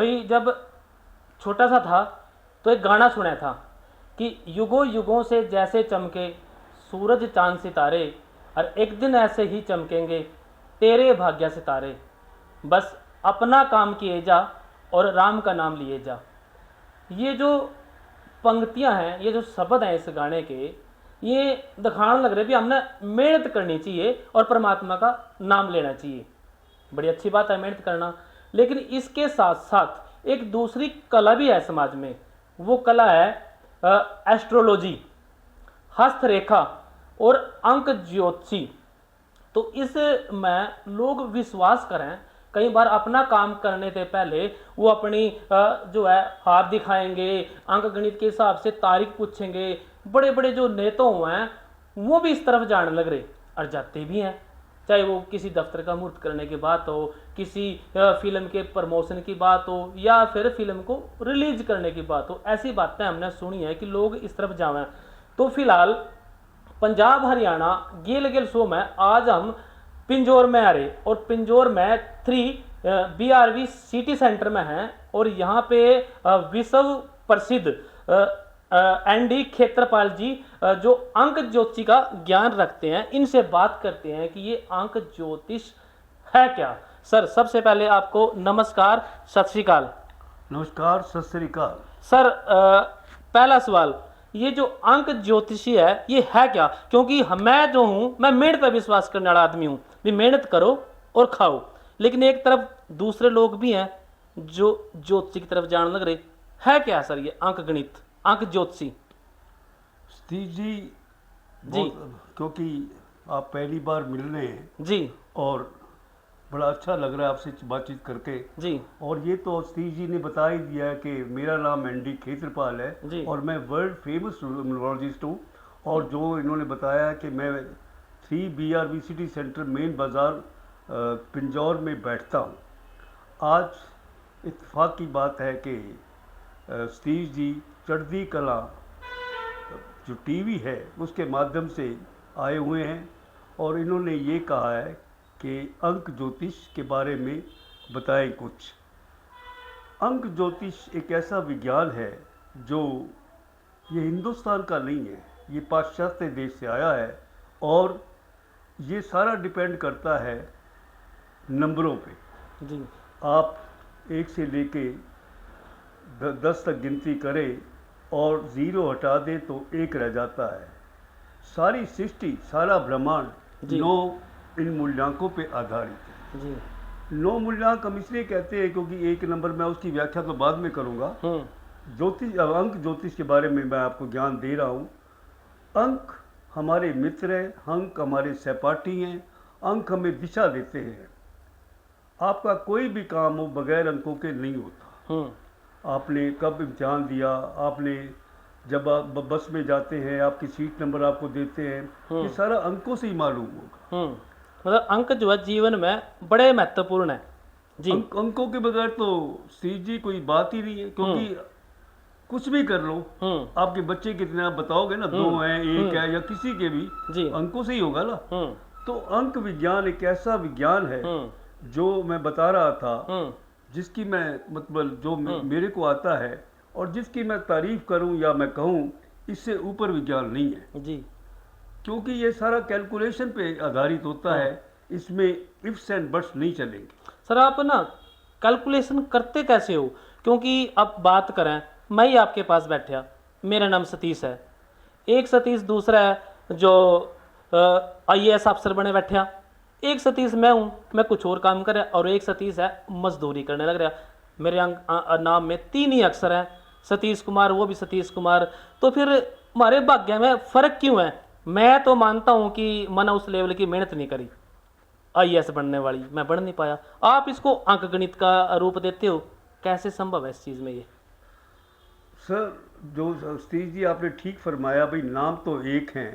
भाई जब छोटा सा था तो एक गाना सुना था कि युगों युगों से जैसे चमके सूरज चांद सितारे, और एक दिन ऐसे ही चमकेंगे तेरे भाग्य सितारे। बस अपना काम किए जा और राम का नाम लिए जा। ये जो पंक्तियां हैं, ये जो शब्द हैं इस गाने के, ये दिखाने लग रहे भी हमने मेहनत करनी चाहिए और परमात्मा का नाम लेना चाहिए। बड़ी अच्छी बात है मेहनत करना, लेकिन इसके साथ साथ एक दूसरी कला भी है समाज में। वो कला है एस्ट्रोलॉजी, हस्तरेखा और अंक ज्योतिषी। तो इसमें लोग विश्वास करें, कई बार अपना काम करने से पहले वो अपनी जो है हाथ दिखाएंगे, अंक गणित के हिसाब से तारीख पूछेंगे। बड़े बड़े जो नेता हुए हैं वो भी इस तरफ जाने लग रहे और जाते भी हैं, चाहे वो किसी दफ्तर का मुहूर्त करने की बात हो, किसी फिल्म के प्रमोशन की बात हो, या फिर फिल्म को रिलीज करने की बात हो। ऐसी बातें हमने सुनी है कि लोग इस तरफ जावें। तो फिलहाल पंजाब हरियाणा गेल गेल शो में आज हम पिंजौर में आ रहे, और पिंजौर में 3 BRV सिटी सेंटर में हैं, और यहाँ पे विश्व प्रसिद्ध ND खेत्रपाल जी जो अंक ज्योतिष का ज्ञान रखते हैं, इनसे बात करते हैं कि ये अंक ज्योतिष है क्या। सर सबसे पहले आपको नमस्कार, सत श्री अकाल। नमस्कार, सत श्री अकाल। सर पहला सवाल, ये जो अंक ज्योतिषी है ये है क्या? क्योंकि मैं जो हूँ, मैं मेहनत पर विश्वास करने वाला आदमी हूँ, भी मेहनत करो और खाओ, लेकिन एक तरफ दूसरे लोग भी हैं जो ज्योतिषी की तरफ जाने लग रहे। है क्या सर ये अंक गणित, अंक ज्योतिषी? सतीश जी, जी क्योंकि आप पहली बार मिल रहे हैं जी और बड़ा अच्छा लग रहा है आपसे बातचीत करके जी। और ये तो सतीश जी ने बता ही दिया है कि मेरा नाम ND खेत्रपाल जी। है और मैं वर्ल्ड फेमस न्यूमरोलॉजिस्ट हूँ। और जो इन्होंने बताया कि मैं 3 BRV सिटी सेंटर मेन बाज़ार पिंजौर में बैठता हूँ। आज इत्तेफाक की बात है कि सतीश जी चढ़ती कला जो टीवी है उसके माध्यम से आए हुए हैं और इन्होंने ये कहा है कि अंक ज्योतिष के बारे में बताएं कुछ। अंक ज्योतिष एक ऐसा विज्ञान है जो ये हिंदुस्तान का नहीं है, ये पाश्चात्य देश से आया है और ये सारा डिपेंड करता है नंबरों पे। जी। आप 1 से लेके 10 तक गिनती करें और 0 हटा दें तो 1 रह जाता है। सारी सृष्टि, सारा ब्रह्मांड 9 इन मूल्यांकों पे आधारित है। जी। 9 मूल्यांक हम इसलिए कहते हैं क्योंकि 1 नंबर, मैं उसकी व्याख्या तो बाद में करूंगा। ज्योतिष, अंक ज्योतिष के बारे में मैं आपको ज्ञान दे रहा हूँ। अंक हमारे मित्र हैं, अंक हमारे सहपाठी हैं, अंक हमें दिशा देते हैं। आपका कोई भी काम हो बगैर अंकों के नहीं होता। आपने कब इम्तिहान दिया, आपने जब आप बस में जाते हैं आपकी सीट नंबर आपको देते हैं, ये सारा अंकों से ही मालूम होगा। मतलब अंक जो है जीवन में बड़े महत्वपूर्ण है जी। अंकों के बगैर तो सी जी कोई बात ही नहीं है, क्योंकि कुछ भी कर लो, आपके बच्चे कितने आप बताओगे ना, 2 हैं, 1 है, या किसी के भी जी। अंकों से ही होगा ना। तो अंक विज्ञान एक ऐसा विज्ञान है जो मैं बता रहा था, जिसकी मैं मतलब जो मेरे को आता है और जिसकी मैं तारीफ करूं या मैं कहूं, इससे ऊपर विज्ञान नहीं है जी। क्योंकि ये सारा कैलकुलेशन पे आधारित होता है। इसमें इफ्स एंड बट्स नहीं चलेंगे। सर आप ना कैलकुलेशन करते कैसे हो? क्योंकि अब बात करें, मैं ही आपके पास बैठा, मेरा नाम सतीश है, एक सतीश दूसरा है जो IAS अफसर बने बैठा, एक सतीश मैं हूँ, मैं कुछ और काम करे, और एक सतीश है मजदूरी करने लग रहा। मेरे नाम में 3 ही अक्षर हैं, सतीश कुमार, वो भी सतीश कुमार। तो फिर हमारे भाग्य में फ़र्क क्यों है? मैं तो मानता हूँ कि मैंने उस लेवल की मेहनत नहीं करी IAS बनने वाली, मैं बढ़ नहीं पाया। आप इसको अंक गणित का रूप देते हो, कैसे संभव है इस चीज़ में ये? सर जो सतीश जी आपने ठीक फरमाया, भाई नाम तो एक हैं,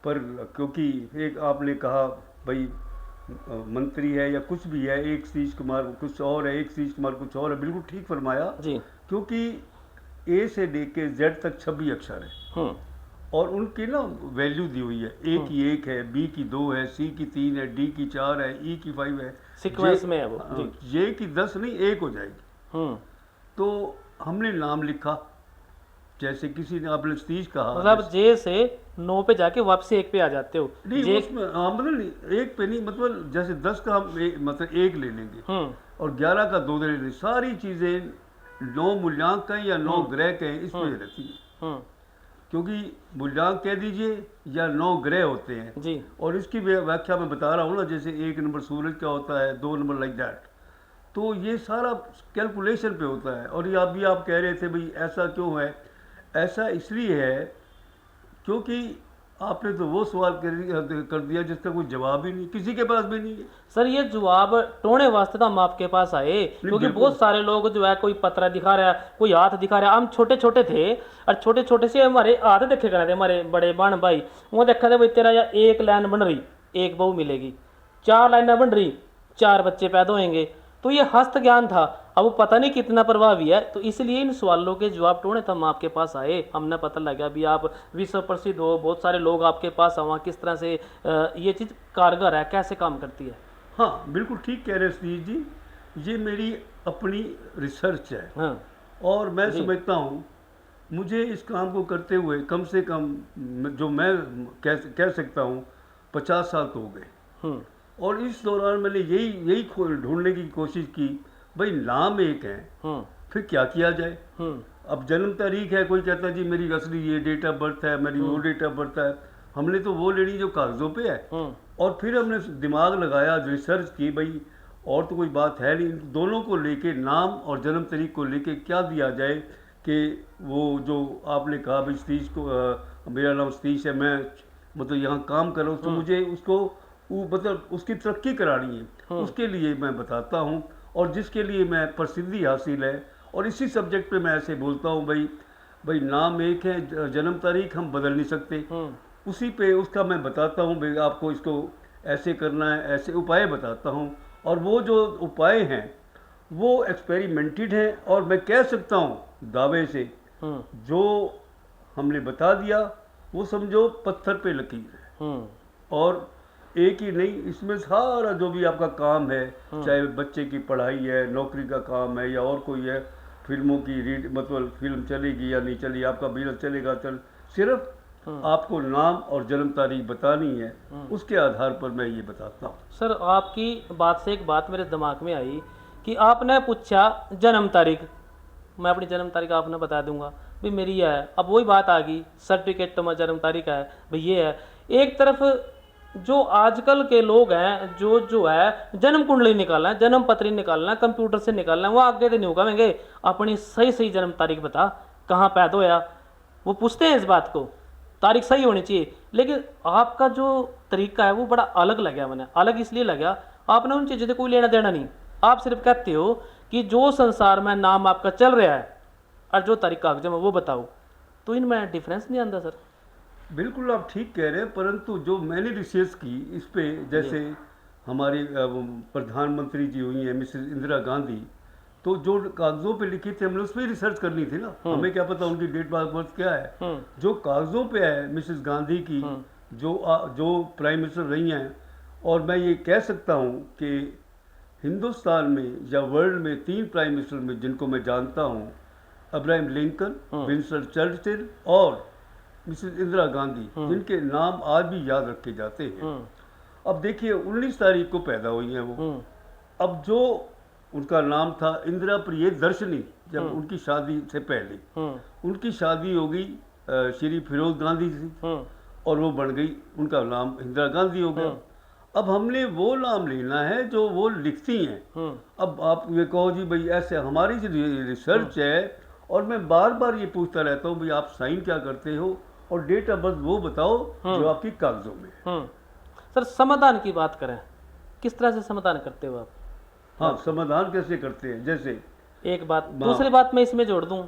पर क्योंकि एक आपने कहा भाई मंत्री है या कुछ भी है, एक सतीश कुमार कुछ और है, एक सतीश कुमार कुछ और है, बिल्कुल ठीक फरमाया जी। क्योंकि A से लेके Z तक 26 अक्षर है और उनकी ना वैल्यू दी हुई है। A की 1 है, B की 2 है, C की 3 है, D की 4 है, E की 5 है, सीक्वेंस में है वो J की 10 नहीं 1 हो जाएगी। तो हमने नाम लिखा, जैसे किसी ने आपने सतीश कहा। मतलब जे से 9 पे जाके वापसी 1 पे आ जाते हो। नहीं जे उसमें मतलब नहीं, एक पे नहीं, मतलब जैसे 10 का हम मतलब एक ले लेंगे हम्म और 11 का 2 ले लेंगे। सारी चीज़ें 9 मूल्यांकन या 9 ग्रह के हैं इसमें रहती हैं, हम्म क्योंकि मूल्यांक कह दीजिए या 9 ग्रह होते हैं। जी और इसकी व्याख्या मैं बता रहा हूँ ना, जैसे 1 नंबर सूरज का होता है, 2 नंबर लाइक दैट। तो ये सारा कैलकुलेशन पे होता है। और ये आप कह रहे थे भाई ऐसा क्यों है, ऐसा इसलिए है क्योंकि आपने तो वो सवाल कर दिया जिसका कोई जवाब ही नहीं, किसी के पास भी नहीं है। सर, ये जवाब टोने वास्ते तो हम आपके पास आए, क्योंकि बिल्कुल। बहुत सारे लोग जो है कोई पतरा दिखा रहा है, कोई हाथ दिखा रहा है। हम छोटे छोटे थे और छोटे छोटे से हमारे हाथ देखे करते थे, हमारे बड़े बहन भाई वो देखा थे भाई तेरा या एक लाइन बन रही, एक बहू मिलेगी, 4 लाइनें बन रही, 4 बच्चे पैदा होंगे। तो ये हस्त ज्ञान था, अब वो पता नहीं कितना प्रभावी है। तो इसलिए इन सवालों के जवाब ढूंढे तो हम आपके पास आए। हमने पता लगा अभी आप विश्व प्रसिद्ध हो, बहुत सारे लोग आपके पास आवा, किस तरह से ये चीज़ कारगर है, कैसे काम करती है। हाँ बिल्कुल ठीक कह रहे हैं सतीश जी, ये मेरी अपनी रिसर्च है। हाँ और मैं जी। समझता हूँ मुझे इस काम को करते हुए कम से कम जो मैं कह सकता हूँ 50 साल तो हो गए। हम्म और इस दौरान मैंने यही ढूंढने की कोशिश की, भाई नाम एक है, हम्म फिर क्या किया जाए। हम्म अब जन्म तारीख है, कोई कहता है जी मेरी असली ये डेट ऑफ बर्थ है, मेरी वो डेट ऑफ बर्थ है। हमने तो वो लेनी जो कागज़ों पे है। हम्म और फिर हमने दिमाग लगाया, रिसर्च की, भाई और तो कोई बात है नहीं, दोनों को लेके नाम और जन्म तारीख को लेके क्या दिया जाए कि वो जो आपने कहा भाई सतीश को मेरा नाम सतीश है, मैं मतलब यहाँ काम कर रहा हूँ, तो मुझे उसको मतलब उसकी तरक्की करानी है, उसके लिए मैं बताता हूँ। और जिसके लिए मैं प्रसिद्धि हासिल है, और इसी सब्जेक्ट पे मैं ऐसे बोलता हूँ भाई नाम एक है, जन्म तारीख हम बदल नहीं सकते, उसी पे उसका मैं बताता हूँ भाई आपको इसको ऐसे करना है, ऐसे उपाय बताता हूँ। और वो जो उपाय हैं वो एक्सपेरिमेंटेड हैं, और मैं कह सकता हूँ दावे से जो हमने बता दिया वो समझो पत्थर पे लकीर है। और एक ही नहीं, इसमें सारा जो भी आपका काम है, चाहे बच्चे की पढ़ाई है, नौकरी का काम है, या और कोई है, फिल्मों की मतलब फिल्म चलेगी या नहीं चली, आपका बिजनेस चलेगा सिर्फ आपको नाम और जन्म तारीख बतानी है, उसके आधार पर मैं ये बताता हूँ। सर, आपकी बात से एक बात मेरे दिमाग में आई कि आपने पूछा जन्म तारीख, मैं अपनी जन्म तारीख आपने बता दूंगा भाई मेरी ये है। अब वही बात आ गई, सर्टिफिकेट तो मैं जन्म तारीख है भाई ये है। एक तरफ जो आजकल के लोग हैं जो है जन्म कुंडली निकालना है, जन्म पत्री निकालना है, कंप्यूटर से निकालना है, वो आगे तो नहीं होगा कहेंगे अपनी सही सही जन्म तारीख बता, कहाँ पैदा होया। वो पूछते हैं इस बात को, तारीख सही होनी चाहिए। लेकिन आपका जो तरीका है वो बड़ा अलग लगा मैंने, अलग इसलिए लगा आपने उन चीज़ों से कोई लेना देना नहीं। आप सिर्फ कहते हो कि जो संसार में नाम आपका चल रहा है और जो तारीख कागज में वो बताओ। तो इनमें डिफरेंस नहीं आता सर। बिल्कुल आप ठीक कह रहे हैं, परंतु जो मैंने रिसर्च की इस पे, जैसे हमारी प्रधानमंत्री जी हुई हैं मिसेस इंदिरा गांधी, तो जो कागजों पे लिखी थी हमने उस पर रिसर्च करनी थी ना, हमें क्या पता उनकी डेट ऑफ बर्थ क्या है। जो कागजों पे है मिसेस गांधी की, जो प्राइम मिनिस्टर रही हैं, और मैं ये कह सकता हूँ कि हिंदुस्तान में या वर्ल्ड में 3 प्राइम मिनिस्टर में जिनको मैं जानता हूँ, अब्राहम लिंकन, विंस्टन चर्चिल और मिसेस इंदिरा गांधी, जिनके नाम आज भी याद रखे जाते हैं। अब देखिए 19 तारीख को पैदा हुई हैं वो। अब जो उनका नाम था इंदिरा प्रिय दर्शनी, जब उनकी शादी से पहले उनकी शादी हो गई श्री फिरोज गांधी से, और वो बन गई, उनका नाम इंदिरा गांधी हो गया। अब हमने वो नाम लेना है जो वो लिखती हैं। अब आप ये कहो जी भाई ऐसे, हमारी जो रिसर्च है, और मैं बार बार ये पूछता रहता हूँ भाई आप साइन क्या करते हो, और डेट ऑफ बर्थ वो बताओ जो आपकी कागजों में है। सर, समाधान की बात करें, किस तरह से समाधान करते हो आप? हाँ, समाधान कैसे करते हैं, जैसे एक बात, दूसरी बात मैं इसमें जोड़ दूं,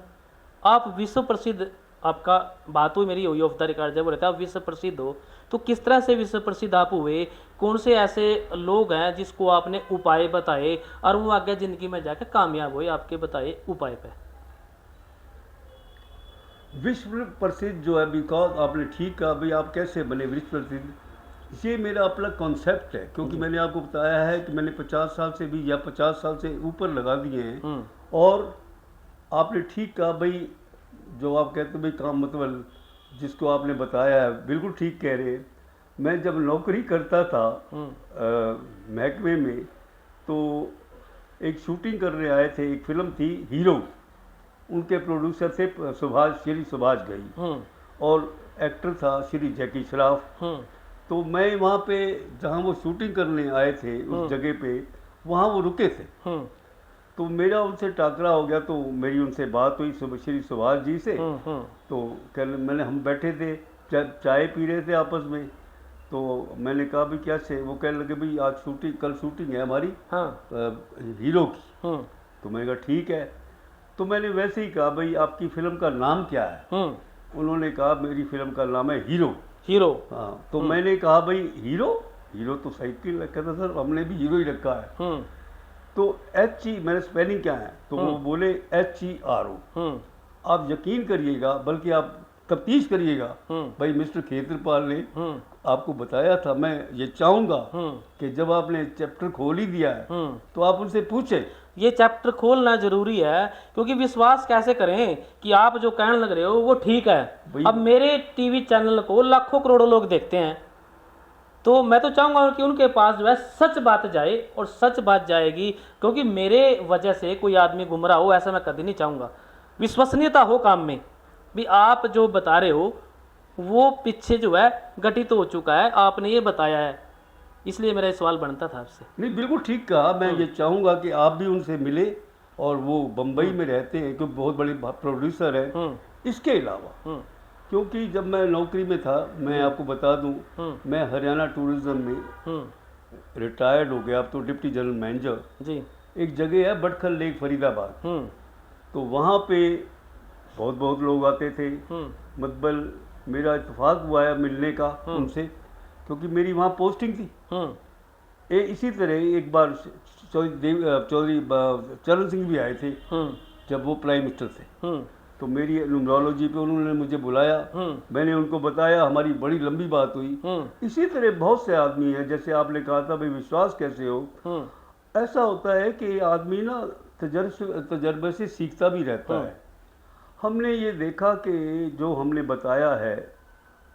आप विश्व प्रसिद्ध, आपका बात हुई मेरी हुई ऑफ द रिकॉर्ड, जब रहता है आप विश्व प्रसिद्ध हो, तो किस तरह से विश्व प्रसिद्ध आप हुए? कौन से ऐसे लोग हैं जिसको आपने उपाय बताए और वो आगे जिंदगी में जाकर कामयाब हुए आपके बताए उपाय पे? विश्व प्रसिद्ध जो है, बिकॉज आपने ठीक कहा भाई आप कैसे बने विश्व प्रसिद्ध, ये मेरा अपना कॉन्सेप्ट है। क्योंकि मैंने आपको बताया है कि मैंने 50 साल से भी या 50 साल से ऊपर लगा दिए हैं, और आपने ठीक कहा भाई, जो आप कहते हो भाई काम मतलब जिसको आपने बताया है बिल्कुल ठीक कह रहे हैं। मैं जब नौकरी करता था महकमे में, तो एक शूटिंग करने आए थे, एक फिल्म थी हीरो, उनके प्रोड्यूसर थे श्री सुभाष घई, और एक्टर था श्री जैकी श्रॉफ। तो मैं वहाँ पे जहाँ वो शूटिंग करने आए थे उस जगह पे, वहाँ वो रुके थे। तो मेरा उनसे टाकरा हो गया, तो मेरी उनसे बात हुई श्री सुभाष जी से। तो मैंने हम बैठे थे, चाय पी रहे थे आपस में, तो मैंने कहा भी क्या से, वो कहने लगे भाई आज शूटिंग, कल शूटिंग है हमारी हीरो की। तो मैंने कहा ठीक है। तो मैंने वैसे ही कहा भाई आपकी फिल्म का नाम क्या है? उन्होंने कहा मेरी फिल्म का नाम है हीरो। हीरो? हाँ। तो मैंने कहा भाई हीरो, हीरो तो साइकिल रखा था सर, हमने भी हीरो ही रखा है। तो मैंने स्पेलिंग क्या है, तो वो बोले HERO। आप यकीन करिएगा, बल्कि आप तफ्तीश करिएगा, भाई मिस्टर खेत्रपाल ने आपको बताया था। मैं ये चाहूंगा कि जब आपने चैप्टर खोल ही दिया है तो आप उनसे पूछे। ये चैप्टर खोलना जरूरी है, क्योंकि विश्वास कैसे करें कि आप जो कहने लग रहे हो वो ठीक है। अब मेरे टीवी चैनल को लाखों करोड़ों लोग देखते हैं, तो मैं तो चाहूंगा कि उनके पास जो है सच बात जाए, और सच बात जाएगी, क्योंकि मेरे वजह से कोई आदमी गुमराह हो ऐसा मैं कभी नहीं चाहूंगा। विश्वसनीयता हो काम में भी। आप जो बता रहे हो वो पीछे जो है घटित हो चुका है, आपने ये बताया है, इसलिए मेरा सवाल बनता था आपसे। नहीं बिल्कुल ठीक कहा। मैं ये चाहूंगा कि आप भी उनसे मिले, और वो बम्बई में रहते हैं, क्योंकि बहुत बड़े प्रोड्यूसर हैं। इसके अलावा क्योंकि जब मैं नौकरी में था, मैं आपको बता दूं, मैं हरियाणा टूरिज्म में रिटायर्ड हो गया, अब तो डिप्टी जनरल मैनेजर जी। एक जगह है बटखल लेक फरीदाबाद, तो वहाँ पे बहुत बहुत लोग आते थे। मतलब मेरा इत्तेफाक हुआ है मिलने का उनसे, क्योंकि मेरी वहाँ पोस्टिंग थी। इसी तरह एक बार चौधरी चरण सिंह भी आए थे जब वो प्राइम मिनिस्टर थे। तो मेरी न्यूमरोलॉजी पे उन्होंने मुझे बुलाया, मैंने उनको बताया, हमारी बड़ी लंबी बात हुई। इसी तरह बहुत से आदमी हैं, जैसे आपने कहा था भाई विश्वास कैसे हो, ऐसा होता है कि आदमी ना तजर्बे से सीखता भी रहता है। हमने ये देखा कि जो हमने बताया है,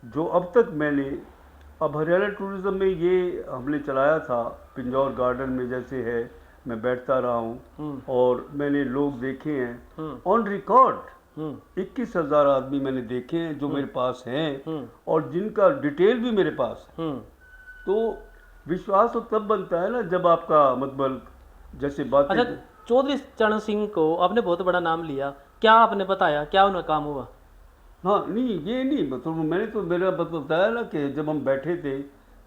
जो अब तक मैंने, अब हरियाणा टूरिज्म में ये हमने चलाया था पिंजौर गार्डन में, जैसे है मैं बैठता रहा हूँ और मैंने लोग देखे हैं ऑन रिकॉर्ड 21,000 आदमी मैंने देखे हैं जो मेरे पास हैं, और जिनका डिटेल भी मेरे पास है। तो विश्वास तो तब बनता है ना जब आपका मतलब जैसे बात। अच्छा, चौधरी चरण सिंह को आपने बहुत बड़ा नाम लिया, क्या आपने बताया क्या उनका काम हुआ? हाँ नहीं, ये नहीं मतलब मैंने तो मेरा बताया ना कि जब हम बैठे थे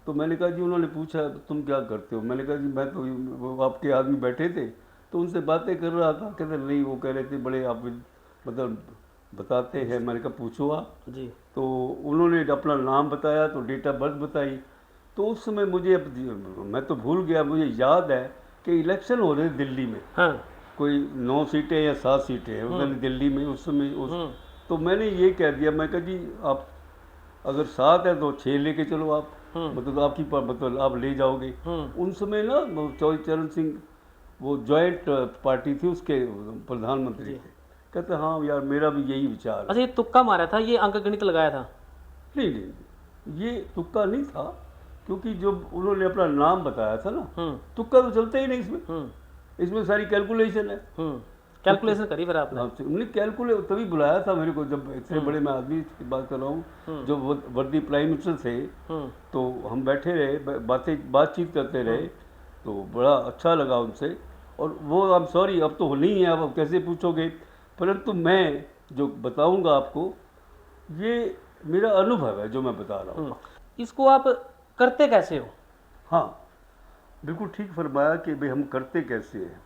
तो मैंने कहा जी, उन्होंने पूछा तुम क्या करते हो, मैंने कहा जी मैं तो, वो आपके आदमी बैठे थे तो उनसे बातें कर रहा था। कहते नहीं, वो कह रहे थे बड़े आप मतलब बताते हैं। मैंने कहा पूछो आप जी। तो उन्होंने अपना नाम बताया, तो डेट ऑफ बर्थ बताई। तो उस समय मुझे, मैं तो भूल गया, मुझे याद है कि इलेक्शन हो रहे दिल्ली में। हाँ। कोई 9 सीटें या 7 सीटें हैं उन्होंने दिल्ली में उस समय। तो मैंने ये कह दिया, मैं कहा जी आप अगर 7 है तो 6 लेके चलो आप, मतलब आपकी मतलब आप ले जाओगे। उन समय ना चौधरी चरण सिंह वो जॉइंट पार्टी थी, उसके प्रधानमंत्री थे। कहते हाँ यार मेरा भी यही विचार है। अच्छा, ये तुक्का मारा था, ये अंक गणित लगाया था? नहीं नहीं, ये तुक्का नहीं था, क्योंकि जब उन्होंने अपना नाम बताया था ना, तुक्का तो चलता ही नहीं इसमें। इसमें सारी कैलकुलेशन है। कैलकुलेशन करी फिर आपने? हमने कैलकुलेट तभी बुलाया था मेरे को, जब इतने बड़े मैं आदमी की बात कर रहा हूँ, जब वर्दी प्राइम मिनिस्टर थे तो हम बैठे रहे, बातचीत करते रहे, तो बड़ा अच्छा लगा उनसे। और वो आई एम सॉरी अब तो नहीं है, अब कैसे पूछोगे, परंतु मैं जो बताऊंगा आपको ये मेरा अनुभव है जो मैं बता रहा हूँ। इसको आप करते कैसे हो? हाँ बिल्कुल ठीक फरमाया कि भाई हम करते कैसे हैं।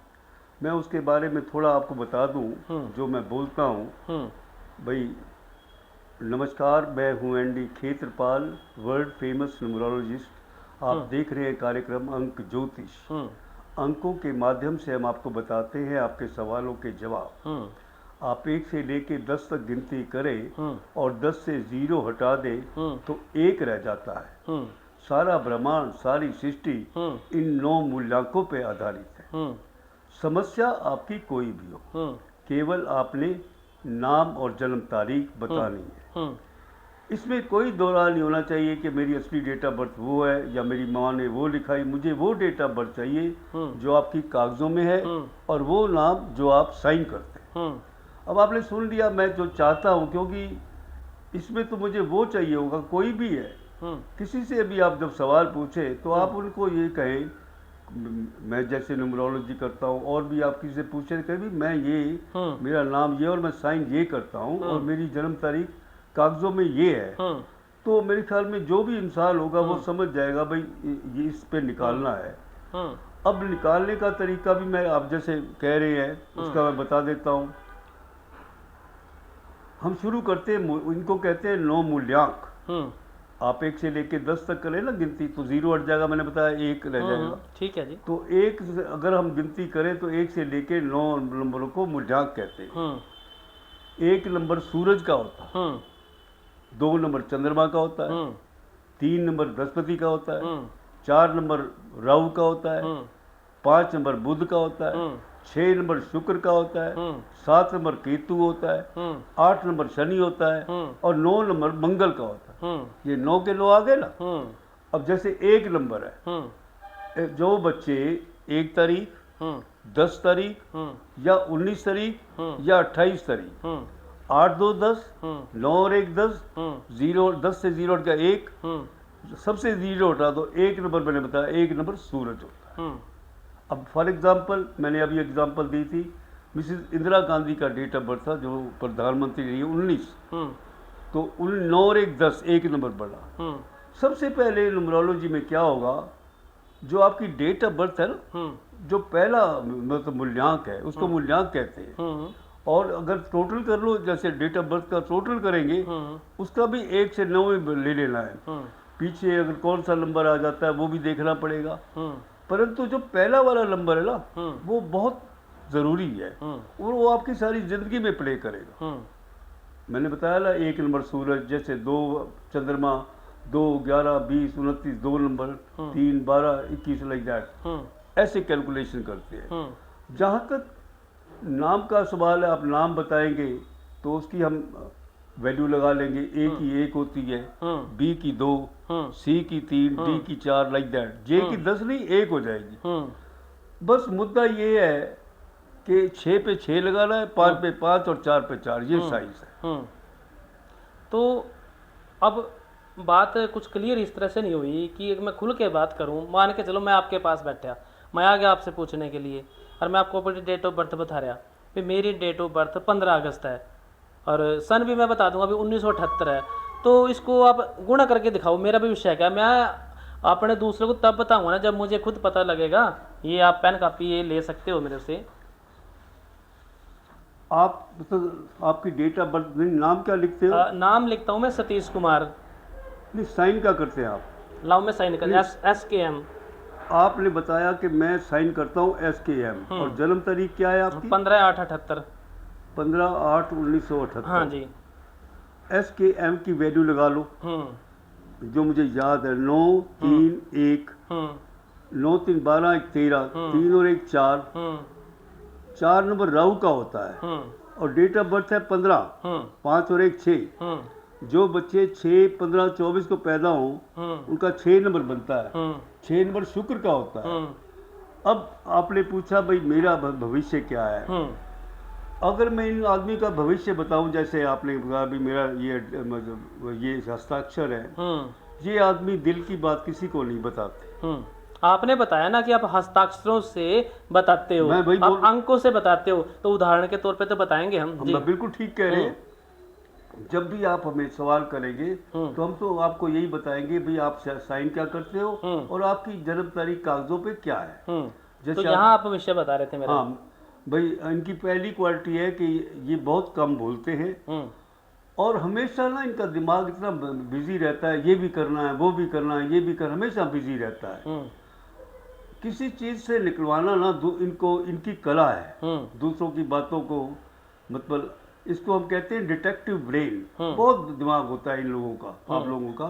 मैं उसके बारे में थोड़ा आपको बता दूं जो मैं बोलता हूं। भाई नमस्कार, मैं हूं ND Khetrapal, world famous numerologist. आप देख रहे हैं कार्यक्रम अंक ज्योतिष। अंकों के माध्यम से हम आपको बताते हैं आपके सवालों के जवाब। आप 1 से लेके 10 तक गिनती करें और 10 से 0 हटा दें तो 1 रह जाता है। सारा ब्रह्मांड, सारी सृष्टि इन 9 मूल्यांकों पे आधारित है। समस्या आपकी कोई भी हो, केवल आपने नाम और जन्म तारीख बतानी है। हम्म इसमें कोई दो राय नहीं होना चाहिए कि मेरी असली डेट ऑफ बर्थ वो है या मेरी माँ ने वो लिखाई। मुझे वो डेट ऑफ बर्थ चाहिए जो आपकी कागज़ों में है और वो नाम जो आप साइन करते हैं। अब आपने सुन लिया मैं जो चाहता हूँ, क्योंकि इसमें तो मुझे वो चाहिए होगा, कोई भी है, किसी से भी आप जब सवाल पूछे तो आप उनको ये कहें, मैं जैसे न्यूमरोलॉजी करता हूँ और भी आप किसी से पूछे कहें भी मैं ये मेरा नाम ये और मैं साइन ये करता हूँ और मेरी जन्म तारीख कागज़ों में ये है, तो मेरे ख्याल में जो भी इंसान होगा वो समझ जाएगा भाई ये इस पे निकालना है। अब निकालने का तरीका भी मैं आप जैसे कह रहे हैं उसका मैं बता देता हूँ। हम शुरू करते हैं, इनको कहते हैं 9 मूल्यांक। आप 1 से लेके 10 तक करें ना गिनती तो 0 हट जाएगा, मैंने बताया 1 रह जाएगा। ठीक है जी। तो 1 अगर हम गिनती करें तो 1 से लेके 9 नंबरों को मूल्यांक कहते हैं। 1 नंबर सूरज का होता है, 2 नंबर चंद्रमा का होता है, 3 नंबर बृहस्पति का होता है, 4 नंबर राहु का होता है, 5 नंबर बुध का होता है, 6 नंबर शुक्र का होता है, 7 नंबर केतु होता है, 8 नंबर शनि होता है और 9 नंबर मंगल का होता है। ये 9 के 9 आ गए ना। अब जैसे 1 नंबर है, जो बच्चे 1 तारीख, 10 तारीख या 19 तारीख या 28 तारीख, 8 2 10, 9 और 1 10, 0 10 से 0 हट गया 1, सबसे 0 हटा दो 1 नंबर मैंने बताया, 1 नंबर सूरज होता है। अब फॉर एग्जांपल मैंने अभी एग्जांपल दी थी, मिसेस इंदिरा गांधी का डेट ऑफ बर्थ था जो प्रधानमंत्री रही 19, तो 9 और 1 10, 1 नंबर बढ़ा। सबसे पहले न्यूमरोलॉजी में क्या होगा, जो आपकी डेट ऑफ बर्थ है ना, जो पहला मतलब मूल्यांक है उसको मूल्यांक कहते हैं। और अगर टोटल कर लो, जैसे डेट ऑफ बर्थ का टोटल करेंगे उसका भी 1 से 9 में ले लेना है। पीछे अगर कौन सा नंबर आ जाता है वो भी देखना पड़ेगा, परंतु जो पहला वाला नंबर है ना वो बहुत ज़रूरी है और वो आपकी सारी ज़िंदगी में प्ले करेगा। मैंने बताया ना 1 नंबर सूरज, जैसे 2 चंद्रमा, 2 11 20 29, 2 नंबर 3 12 21 लाइक दैट, ऐसे कैलकुलेशन करते हैं। जहाँ तक नाम का सवाल है, आप नाम बताएंगे तो उसकी हम वैल्यू लगा लेंगे। ए की 1 होती है, बी की 2, सी की 3, डी की 4 लाइक दैट, जे की 10 नहीं 1 हो जाएगी। बस मुद्दा ये है कि 6 पे 6 लगाना है, 5 पे 5 और 4 पे 4, ये साइंस है। तो अब बात कुछ क्लियर इस तरह से नहीं हुई कि मैं खुल के बात करूं। मान के चलो मैं आपके पास बैठा, मैं आ गया आपसे पूछने के लिए और मैं आपको अपनी डेट ऑफ बर्थ बता रहा कि मेरी डेट ऑफ बर्थ 15 अगस्त है और सन भी मैं बता दूंगा अभी 1978 है। तो इसको आप गुणा करके दिखाओ, मेरा भी विषय क्या, मैं अपने दूसरे को तब बताऊंगा ना जब मुझे खुद पता लगेगा। ये आप पेन कापी ये ले सकते हो मेरे से। आप मतलब आपकी डेट ऑफ बर्थ नाम क्या लिखते हो? नाम लिखता हूँ मैं सतीश कुमार। नहीं, साइन क्या करते हैं आप? लाओ मैं साइन कर SKM। आपने बताया कि मैं साइन करता हूँ SKM और जन्म तारीख क्या है आपकी? 15/8/78। 15/8/1978। हाँ जी। SKM की वैल्यू लगा लो जो मुझे याद है, 9 3 1, 9 3 12 1 13, 3 और 1 4, 4 नंबर राहु का होता है और डेट ऑफ बर्थ है 15, 5 और 1 6। जो बच्चे 6 15 24 को पैदा हों उनका 6 नंबर बनता है, 6 नंबर शुक्र का होता है। अब आपने पूछा भाई मेरा भविष्य क्या है। अगर मैं इन आदमी का भविष्य बताऊं, जैसे आपने कहा भी मेरा ये हस्ताक्षर है, ये आदमी दिल की बात किसी को नहीं बताते। आपने बताया ना कि आप हस्ताक्षरों से बताते हो, मैं भाई आप अंकों से बताते हो, तो उदाहरण के तौर पे तो बताएंगे हम जी। बिल्कुल ठीक कह रहे हैं। जब भी आप हमें सवाल करेंगे तो हम तो आपको यही बताएंगे भाई आप साइन क्या करते हो और आपकी जन्म तारीख कागजों पे क्या है। जैसे तो यहाँ आप विषय बता रहे थे मेरा। हाँ भाई, इनकी पहली क्वालिटी है कि ये बहुत कम बोलते हैं और हमेशा ना इनका दिमाग इतना बिजी रहता है, ये भी करना है वो भी करना है ये भी करना, हमेशा बिजी रहता है। किसी चीज़ से निकलवाना ना इनको इनकी कला है, दूसरों की बातों को, मतलब इसको हम कहते हैं डिटेक्टिव ब्रेन। बहुत दिमाग होता है इन लोगों का, आप लोगों का,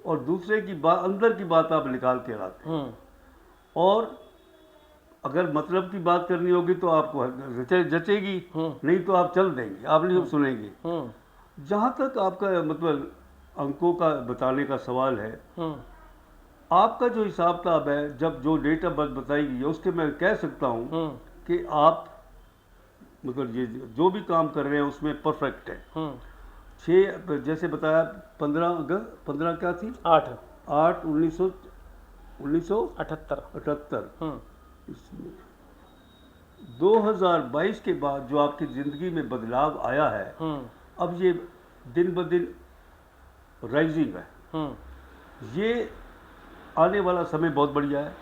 और दूसरे की बात, अंदर की बात आप निकाल के लाते हैं। और अगर मतलब की बात करनी होगी तो आपको जचेगी, नहीं तो आप चल देंगे, आप नहीं सुनेंगे। जहाँ तक आपका मतलब अंकों का बताने का सवाल है, आपका जो हिसाब किताब है, जब जो डेट ऑफ बर्थ बताई गई है उसके मैं कह सकता हूँ कि आप मतलब ये जो भी काम कर रहे हैं उसमें परफेक्ट है। 6 जैसे बताया 15 क्या थी, 8 1978। 2022 के बाद जो आपकी ज़िंदगी में बदलाव आया है, अब ये दिन ब दिन राइजिंग है। ये आने वाला समय बहुत बढ़िया है,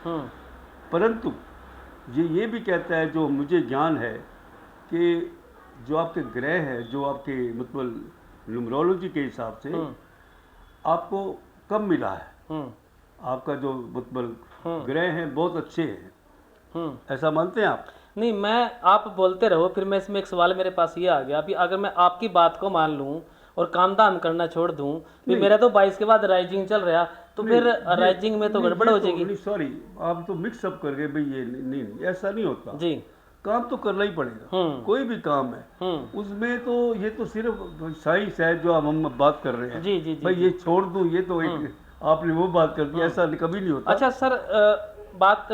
परंतु ये भी कहता है, जो मुझे ज्ञान है, कि जो आपके ग्रह है, जो आपके मतलब न्यूमरोलॉजी के हिसाब से आपको कम मिला है। आपका जो मतलब ग्रह हैं बहुत अच्छे हैं, ऐसा मानते हैं आप? नहीं, मैं आप बोलते रहो, फिर मैं इसमें एक सवाल मेरे पास ये आ गया, अभी अगर मैं आपकी बात को मान लूं और काम धाम करना छोड़ दूं, फिर मेरा तो 22 के बाद राइजिंग चल रहा, तो फिर राइजिंग में तो गड़बड़ हो जाएगी। सॉरी, आप तो मिक्सअप कर गए भाई, ये नहीं, ऐसा नहीं होता जी। काम तो करना ही पड़ेगा, कोई भी काम है उसमें तो ये तो सिर्फ साइंस है जो हम बात कर रहे हैं। जी जी जी भाई ये छोड़ दूं, ये तो एक आपने वो बात कर दी, ऐसा कभी नहीं होता। अच्छा सर, बात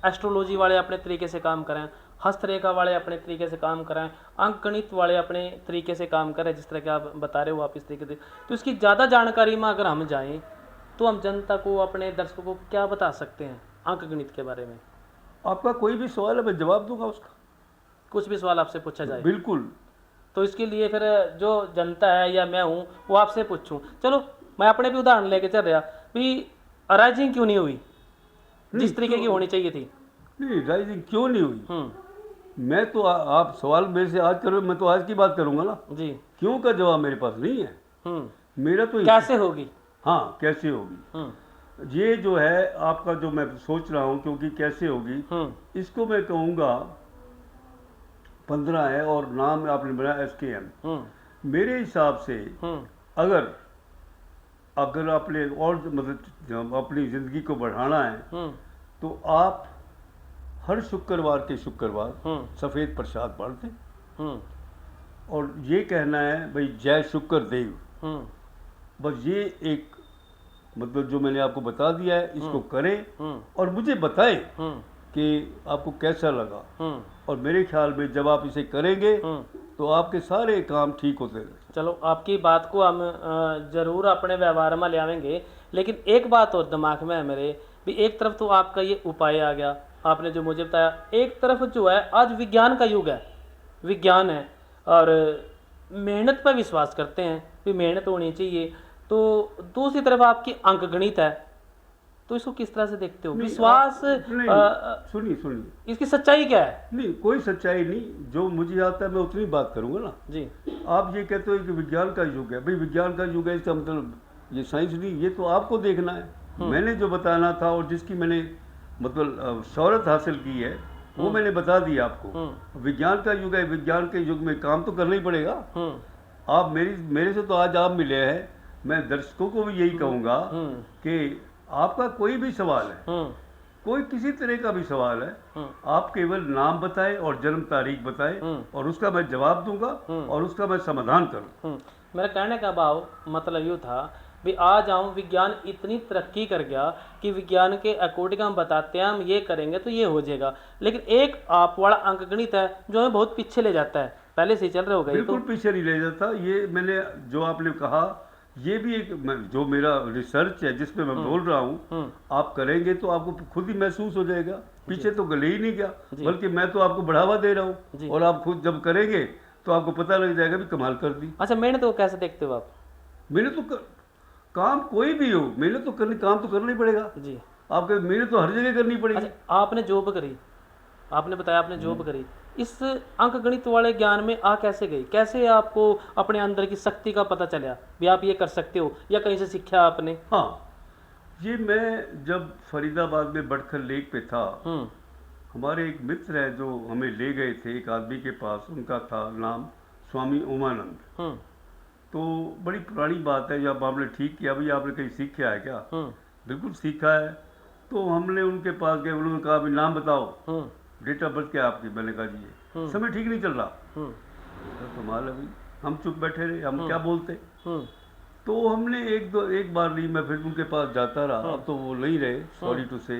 एस्ट्रोलॉजी वाले अपने तरीके से काम करें, हस्तरेखा वाले अपने तरीके से काम करें, अंक गणित वाले अपने तरीके से काम करें, जिस तरह के आप बता रहे हो आप इस तरीके से, तो इसकी ज़्यादा जानकारी में अगर हम जाएं तो हम जनता को, अपने दर्शकों को क्या बता सकते हैं अंक गणित के बारे में? आपका कोई भी सवाल है मैं जवाब दूंगा उसका, कुछ भी सवाल आपसे पूछा जाए बिल्कुल। तो इसके लिए फिर जो जनता है या मैं हूँ वो आपसे पूछूं। चलो मैं अपने भी उदाहरण लेके चल रहा भी, राइजिंग क्यों नहीं हुई जिस तरीके की होनी चाहिए थी? नहीं, राइजिंग क्यों नहीं हुई, मैं तो आप सवाल मेरे से आज करो, मैं तो आज की बात करूंगा ना जी। क्यों का जवाब मेरे पास नहीं है। मेरा तो कैसे होगी? हाँ, कैसे होगी, ये जो है आपका जो मैं सोच रहा हूँ, क्योंकि कैसे होगी इसको मैं कहूँगा 15 है और नाम आपने बनाया SKM। मेरे हिसाब से अगर आपने और मतलब अपनी ज़िंदगी को बढ़ाना है तो आप हर शुक्रवार सफ़ेद प्रसाद बांटें और ये कहना है भाई जय शुक्र देव। बस ये एक मतलब जो मैंने आपको बता दिया है, इसको करें और मुझे बताएं कि आपको कैसा लगा। और मेरे ख्याल में जब आप इसे करेंगे तो आपके सारे काम ठीक होते हैं। चलो आपकी बात को हम ज़रूर अपने व्यवहार में ले आवेंगे, लेकिन एक बात और दिमाग में है मेरे भी, एक तरफ तो आपका ये उपाय आ गया, आपने जो मुझे बताया, एक तरफ जो है आज विज्ञान का युग है, विज्ञान है और मेहनत पर विश्वास करते हैं भी मेहनत होनी चाहिए, तो दूसरी तरफ आपकी अंक गणित है, तो इसको किस तरह से देखते हो? विश्वास सुनिए, इसकी सच्चाई क्या है? नहीं, कोई सच्चाई नहीं, जो मुझे आता है मैं उतनी बात करूंगा ना जी। आप ये कहते हो कि विज्ञान का युग है, भाई विज्ञान का युग है इसका मतलब ये साइंस नहीं, ये तो आपको देखना है। मैंने जो बताना था और जिसकी मैंने मतलब शोहरत हासिल की है वो मैंने बता दिया आपको। विज्ञान का युग है, विज्ञान के युग में काम तो करना ही पड़ेगा। आप मेरे से तो आज आप मिले हैं, मैं दर्शकों को भी यही कहूँगा कि आपका कोई भी सवाल है, कोई किसी तरह का भी सवाल है, आप केवल नाम बताएं और जन्म तारीख बताएं और उसका मैं जवाब दूंगा और उसका मैं समाधान करूं। मेरा कहने का भाव मतलब यूँ था भी आज आऊँ, विज्ञान इतनी तरक्की कर गया कि विज्ञान के अकॉर्डिंग हम बताते हैं, हम ये करेंगे तो ये हो जाएगा, लेकिन एक आप वाला अंक गणित है जो हमें बहुत पीछे ले जाता है, पहले से चल रहे हो गए। बिल्कुल पीछे नहीं ले जाता, ये मैंने जो आपने कहा ये भी एक जो मेरा रिसर्च है जिसमें मैं बोल रहा हूँ, आप करेंगे तो आपको खुद ही महसूस हो जाएगा, पीछे तो गले ही नहीं गया, बल्कि मैं तो आपको बढ़ावा दे रहा हूँ और आप खुद जब करेंगे तो आपको पता लग जाएगा भी कमाल कर दी। अच्छा, मेहनत को कैसे देखते हो आप? मेहनत तो काम कोई भी हो, मेहनत तो करनी, काम तो करना ही पड़ेगा जी। आपको मेहनत तो हर जगह करनी पड़ेगी। अच्छा, आपने जॉब करी, आपने बताया आपने जॉब करी, इस अंक गणित वाले ज्ञान में आ कैसे गई? कैसे आपको अपने अंदर की शक्ति का पता चला भी आप ये कर सकते हो, या कहीं से सीखा आपने? हाँ, ये मैं जब फरीदाबाद में बड़खल लेक पे था, हमारे एक मित्र है जो हमें ले गए थे एक आदमी के पास, उनका था नाम स्वामी उमानंद। तो बड़ी पुरानी बात है, जब आपने ठीक किया भाई आपने कहीं सीखा है क्या? बिल्कुल सीखा है। तो हमने उनके पास गए, उन्होंने कहा अभी नाम बताओ, हम्म डेट ऑफ बर्थ क्या है आपकी? मैंने कहा जी ये समय ठीक नहीं चल रहा। हम्म कमाल है भाई, हम चुप बैठे रहे, हम क्या बोलते। हम्म तो हमने एक बार ली, मैं फिर उनके पास जाता रहा। अब तो वो नहीं रहे, सॉरी टू से,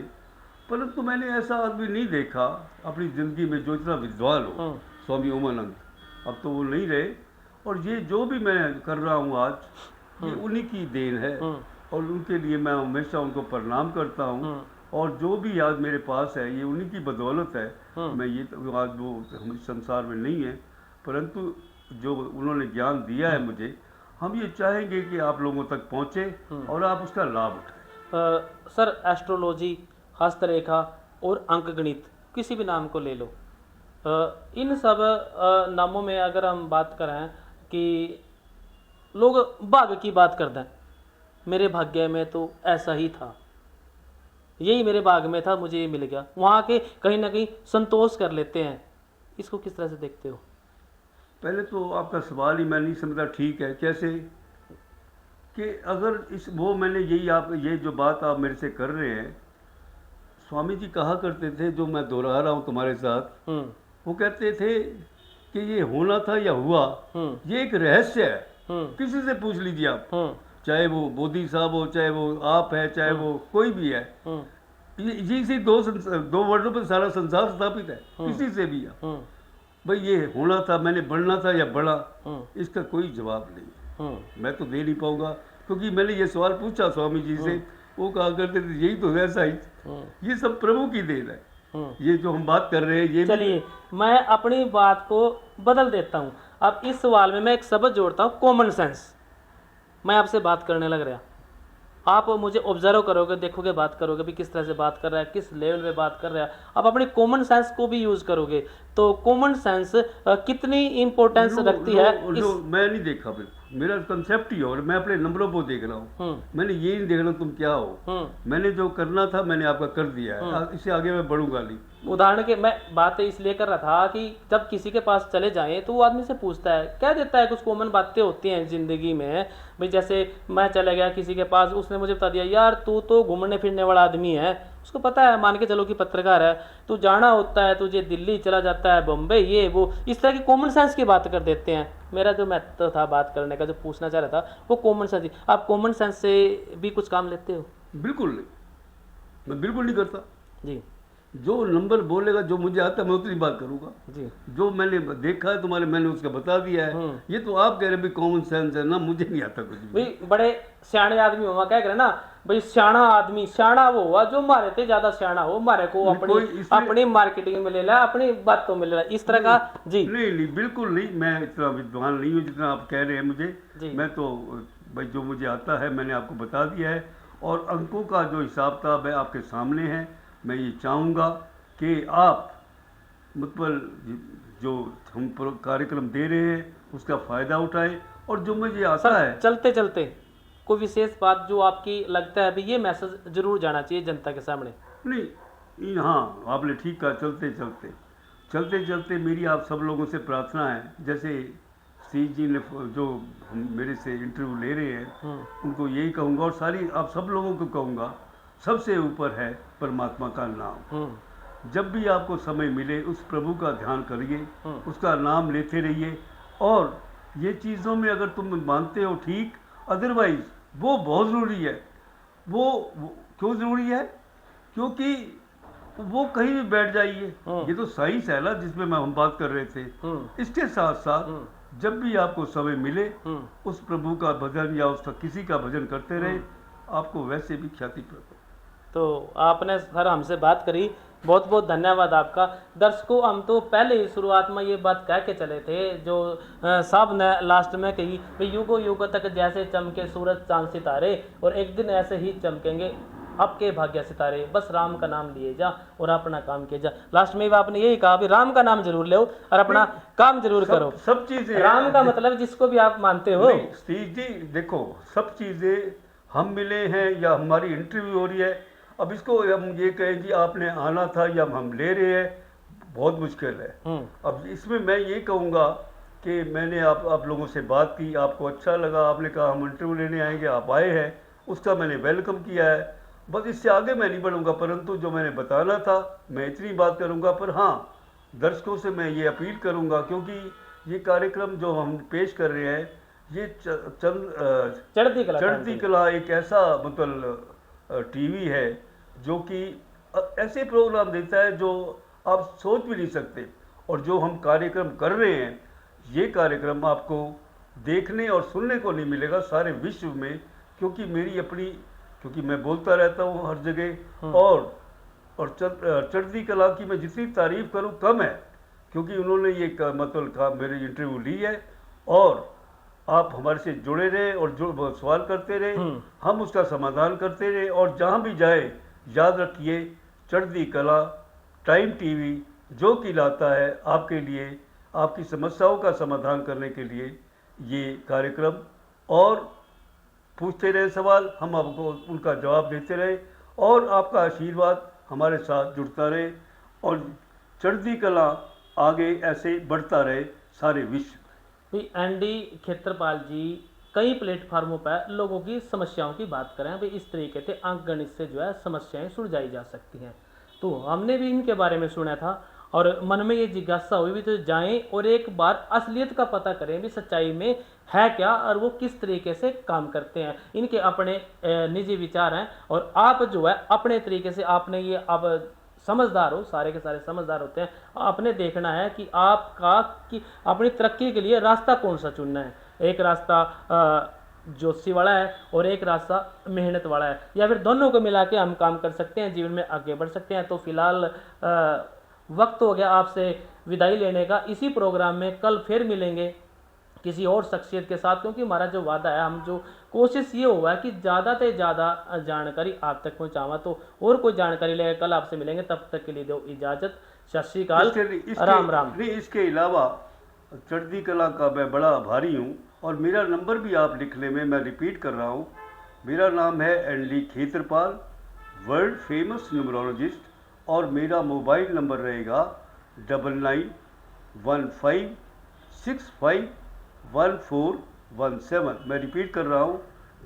परंतु मैंने ऐसा आदमी नहीं देखा अपनी ज़िंदगी में जो इतना विद्वान हो, स्वामी उमानंद। अब तो वो नहीं रहे, और ये जो भी मैं कर रहा हूँ आज, ये उन्हीं की देन है, और उनके लिए मैं हमेशा उनको प्रणाम करता हूँ। और जो भी आज मेरे पास है, ये उन्हीं की बदौलत है। मैं ये तो आज वो हम इस संसार में नहीं है, परंतु जो उन्होंने ज्ञान दिया है मुझे, हम ये चाहेंगे कि आप लोगों तक पहुँचे और आप उसका लाभ उठाएं। सर, एस्ट्रोलॉजी, हस्तरेखा और अंकगणित, किसी भी नाम को ले लो, इन सब नामों में अगर हम बात करें कि लोग भाग्य की बात करते हैं, मेरे भाग्य में तो ऐसा ही था, यही मेरे भाग्य में था, मुझे ये मिल गया, वहाँ के कहीं ना कहीं संतोष कर लेते हैं। इसको किस तरह से देखते हो? पहले तो आपका सवाल ही मैं नहीं समझा ठीक है। कैसे कि अगर इस वो मैंने यही आप ये जो बात आप मेरे से कर रहे हैं, स्वामी जी कहा करते थे, जो मैं दोहरा रहा हूँ तुम्हारे साथ, वो कहते थे कि ये होना था या हुआ, ये एक रहस्य है, किसी से पूछ लीजिए आप, चाहे वो मोदी साहब हो, चाहे वो आप है, चाहे वो कोई भी है, ये इसी दो वर्डों पर सारा संसार स्थापित है, किसी से भी आप भाई ये होना था, मैंने बढ़ना था या बढ़ा, इसका कोई जवाब नहीं, मैं तो दे नहीं पाऊंगा, क्योंकि मैंने ये सवाल पूछा स्वामी जी से, वो कहा करते थे यही तो है सही, ये सब प्रभु की देन है। ये जो हम बात कर रहे हैं, ये चलिए मैं अपनी बात को बदल देता हूँ। अब इस सवाल में मैं एक शब्द जोड़ता हूँ, कॉमन सेंस। मैं आपसे बात करने लग रहा, आप मुझे ऑब्जर्व करोगे, देखोगे, बात करोगे भी किस तरह से बात कर रहा है, किस लेवल पे बात कर रहा है, आप अपनी कॉमन सेंस को भी यूज करोगे, तो कॉमन सेंस कितनी इंपॉर्टेंस रखती है मैं नहीं देखा, बिल्कुल मेरा कंसेप्ट ही है, और मैं अपने नंबरों को देख रहा हूँ, मैंने ये नहीं देख रहा तुम क्या हो, मैंने जो करना था मैंने आपका कर दिया है, इससे आगे मैं बढ़ूंगा नहीं। उदाहरण के मैं बात इसलिए कर रहा था कि जब किसी के पास चले जाएं तो वो आदमी से पूछता है, कह देता है, कुछ कॉमन बातें होती हैं ज़िंदगी में भाई। जैसे मैं चले गया किसी के पास, उसने मुझे बता दिया, यार तू तो घूमने फिरने वाला आदमी है, उसको पता है, मान के चलो कि पत्रकार है, तू जाना होता है, तुझे दिल्ली चला जाता है, बम्बई, ये वो, इस तरह की कॉमन सेंस की बात कर देते हैं। मेरा जो मेथड था बात करने का, जो पूछना चाह रहा था, वो कॉमन सेंस। आप कॉमन सेंस से भी कुछ काम लेते हो? बिल्कुल नहीं, मैं बिल्कुल नहीं करता जी। जो नंबर बोलेगा, जो मुझे आता है मैं उतनी बात करूंगा जी। जो मैंने देखा है तुम्हारे, मैंने उसका बता दिया है। ये तो आप कह रहे हैं कॉमन सेंस है ना, मुझे नहीं आता कुछ भी। भाई बड़े सियाणे आदमी हुआ, क्या करे ना भाई, सियाणा आदमी, सियाणा वो हुआ जो मारे थे ज्यादा सियाणा हो, मारे को अपनी मार्केटिंग में ले ला, अपनी बातों में ले ला, इस तरह का। जी नहीं, बिल्कुल नहीं, मैं इतना विद्वान नहीं हूँ जितना आप कह रहे हैं मुझे। मैं तो भाई जो मुझे आता है मैंने आपको बता दिया है, और अंकों का जो हिसाब किताब है आपके सामने है। मैं ये चाहूँगा कि आप मतलब जो हम कार्यक्रम दे रहे हैं उसका फ़ायदा उठाएं, और जो मुझे आता है। चलते चलते कोई विशेष बात जो आपकी लगता है अभी ये मैसेज जरूर जाना चाहिए जनता के सामने? नहीं, हाँ आपने ठीक कहा, चलते चलते मेरी आप सब लोगों से प्रार्थना है, जैसे सी जी ने जो मेरे से इंटरव्यू ले रहे हैं, उनको यही कहूँगा, और सारी आप सब लोगों को कहूँगा, सबसे ऊपर है परमात्मा का नाम। जब भी आपको समय मिले उस प्रभु का ध्यान करिए, उसका नाम लेते रहिए, और ये चीज़ों में अगर तुम मानते हो ठीक, अदरवाइज वो बहुत ज़रूरी है। वो क्यों ज़रूरी है? क्योंकि वो कहीं भी बैठ जाइए, ये तो साइंस है ना जिसमें हम बात कर रहे थे। इसके साथ साथ जब भी आपको समय मिले उस प्रभु का भजन या उसका किसी का भजन करते रहे, आपको वैसे भी ख्याति प्राप्त। तो आपने सर हमसे बात करी, बहुत बहुत धन्यवाद आपका। दर्शकों, हम तो पहले ही शुरुआत में ये बात कह के चले थे जो साहब ने लास्ट में कही, भाई युगों युगों तक जैसे चमके सूरज चांद सितारे, और एक दिन ऐसे ही चमकेंगे आपके भाग्य सितारे, बस राम का नाम लिए जा और अपना काम किए जा। लास्ट में भी आपने यही कहा भी राम का नाम जरूर लो और अपना काम जरूर करो। सब चीजें राम का मतलब जिसको भी आप मानते हो। स्टीव जी देखो, सब चीजें हम मिले हैं या हमारी इंटरव्यू हो रही है, अब इसको हम ये कहें कि आपने आना था या हम ले रहे हैं, बहुत मुश्किल है। अब इसमें मैं ये कहूँगा कि मैंने आप लोगों से बात की, आपको अच्छा लगा, आपने कहा हम इंटरव्यू लेने आएंगे, आप आए हैं, उसका मैंने वेलकम किया है। बस इससे आगे मैं नहीं बढ़ूंगा, परंतु जो मैंने बताना था मैं इतनी बात करूंगा। पर हाँ, दर्शकों से मैं ये अपील करूंगा, क्योंकि ये कार्यक्रम जो हम पेश कर रहे हैं, ये चढ़ती कला चढ़ती टाइम कला एक ऐसा मतलब टीवी है जो कि ऐसे प्रोग्राम देता है जो आप सोच भी नहीं सकते। और जो हम कार्यक्रम कर रहे हैं, ये कार्यक्रम आपको देखने और सुनने को नहीं मिलेगा सारे विश्व में, क्योंकि मेरी अपनी, क्योंकि मैं बोलता रहता हूँ हर जगह। और चढ़ती कला की मैं जितनी तारीफ करूँ कम है, क्योंकि उन्होंने ये मतलब मेरी इंटरव्यू ली है। और आप हमारे से जुड़े रहे और जो सवाल करते रहे, हम उसका समाधान करते रहे। और जहाँ भी जाए याद रखिए, चढ़ती कला टाइम टीवी जो कि लाता है आपके लिए, आपकी समस्याओं का समाधान करने के लिए ये कार्यक्रम। और पूछते रहे सवाल, हम आपको उनका जवाब देते रहे, और आपका आशीर्वाद हमारे साथ जुड़ता रहे, और चढ़ती कला आगे ऐसे बढ़ता रहे सारे विश्व। भाई एनडी खेत्रपाल जी कई प्लेटफार्मों पर लोगों की समस्याओं की बात करें, भाई इस तरीके से अंक गणित से जो है समस्याएं सुलझाई जा सकती हैं। तो हमने भी इनके बारे में सुना था और मन में ये जिज्ञासा हुई भी, तो जाएं और एक बार असलियत का पता करें भी सच्चाई में है क्या और वो किस तरीके से काम करते हैं। इनके अपने निजी विचार हैं और आप जो है अपने तरीके से, आपने ये अब समझदार हो, सारे के सारे समझदार होते हैं, आपने देखना है कि आपका कि अपनी तरक्की के लिए रास्ता कौन सा चुनना है। एक रास्ता जोशी वाला है और एक रास्ता मेहनत वाला है, या फिर दोनों को मिला के हम काम कर सकते हैं, जीवन में आगे बढ़ सकते हैं। तो फिलहाल वक्त हो गया आपसे विदाई लेने का। इसी प्रोग्राम में कल फिर मिलेंगे किसी और शख्सियत के साथ, क्योंकि हमारा जो वादा है, हम जो कोशिश ये हुआ है कि ज़्यादा से ज़्यादा जानकारी आप तक पहुँचावा। तो और कोई जानकारी लेकर कल आपसे मिलेंगे, तब तक के लिए दो इजाज़त। सत श्री अकाल, राम राम। नहीं, इसके अलावा चढ़ती कला का मैं बड़ा आभारी हूँ, और मेरा नंबर भी आप लिख लें, मैं रिपीट कर रहा हूँ। मेरा नाम है ND Khetrapal, world famous numerologist, और मेरा मोबाइल नंबर रहेगा 9915651417। मैं रिपीट कर रहा हूँ,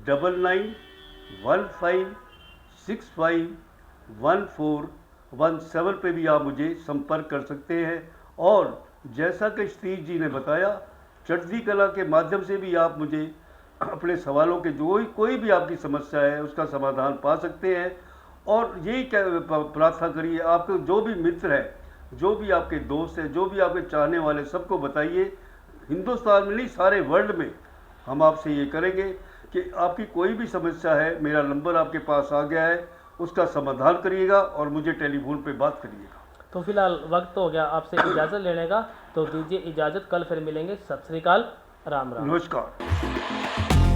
9915651417 पे भी आप मुझे संपर्क कर सकते हैं। और जैसा कि सतीश जी ने बताया, चढ़ती कला के माध्यम से भी आप मुझे अपने सवालों के जो कोई भी आपकी समस्या है उसका समाधान पा सकते हैं। और यही प्रार्थना करिए, आपके जो भी मित्र हैं, जो भी आपके दोस्त हैं, जो भी आपके चाहने वाले, सबको बताइए। हिंदुस्तान में नहीं, सारे वर्ल्ड में हम आपसे ये करेंगे कि आपकी कोई भी समस्या है, मेरा नंबर आपके पास आ गया है, उसका समाधान करिएगा और मुझे टेलीफोन पे बात करिएगा। तो फिलहाल वक्त हो गया आपसे इजाज़त लेने का, तो दीजिए इजाज़त, कल फिर मिलेंगे। सत श्री अकाल, राम राम। नमस्कार।